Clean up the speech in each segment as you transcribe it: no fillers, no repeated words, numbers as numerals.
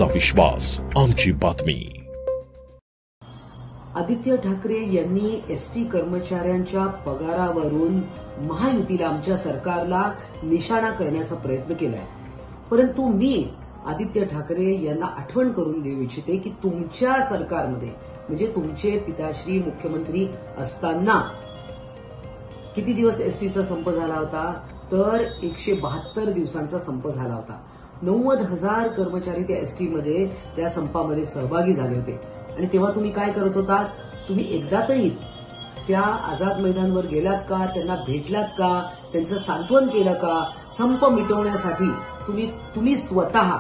तुमचा विश्वास, आमची बातमी। आदित्य ठाकरे यांनी एसटी कर्मचाऱ्यांच्या पगारावरून महायुतीला, आमच्या सरकारला निशाणा करण्याचा प्रयत्न केलाय। परंतु मी आदित्य ठाकरे यांना आठवण करून देऊ इच्छिते की तुमच्या सरकारमध्ये, म्हणजे तुमचे पिताश्री मुख्यमंत्री असताना किती दिवस एसटीचा संप झाला होता? तर 172 दिवसांचा संप झाला होता। 90,000 कर्मचारी त्या एसटी मध्ये, त्या संपामध्ये सहभागी झाले होते। आणि तेव्हा तुम्ही काय करत होता? तुम्ही एकदा तरी त्या आझाद मैदानवर गेलात का? त्यांना भेटलात का? त्यांचं सांत्वन केलं का? संप मिटवण्यासाठी तुम्ही स्वतः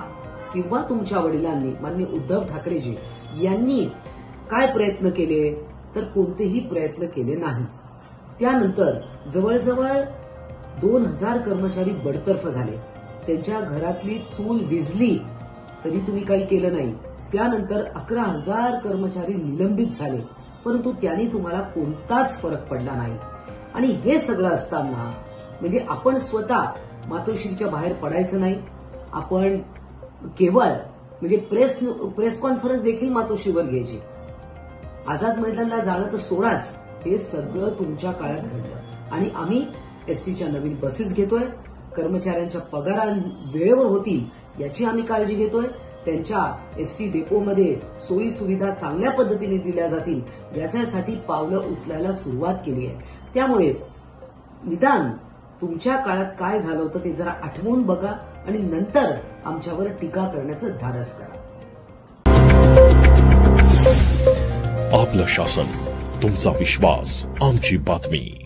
किंवा तुमच्या वडिलांनी, माननीय उद्धव ठाकरेजी यांनी काय प्रयत्न केले? तर कोणतेही प्रयत्न केले नाही। त्यानंतर जवळजवळ 2000 कर्मचारी बडतर्फ झाले, त्यांच्या घरातली चूल विझली तरी तुम्ही काही केलं नाही। त्यानंतर 11,000 कर्मचारी निलंबित झाले, परंतु त्यांनी तुम्हाला कोणताच फरक पडला नाही। आणि हे सगळं असताना म्हणजे आपण स्वतः मातोश्रीच्या बाहेर पडायचं नाही, आपण केवळ म्हणजे प्रेस कॉन्फरन्स देखील मातोश्रीवर घ्यायची, आझाद मैदानला जाणं तर सोडाच, हे सगळं तुमच्या काळात घडलं। आणि आम्ही एसटीच्या नवीन बसेस घेतोय, कर्मचाऱ्यांच्या पगारा वेळेवर होतील याची आम्ही काळजी घेतोय, त्यांच्या एसटी डेपोमध्ये सोयी सुविधा चांगल्या पद्धतीने दिल्या जातील याच्यासाठी पावलं उचलायला सुरुवात केली आहे। त्यामुळे निदान तुमच्या काळात काय झालं होतं ते जरा आठवून बघा आणि नंतर आमच्यावर टीका करण्याचं धाडस करा। आपलं शासन, तुमचा विश्वास, आमची बातमी।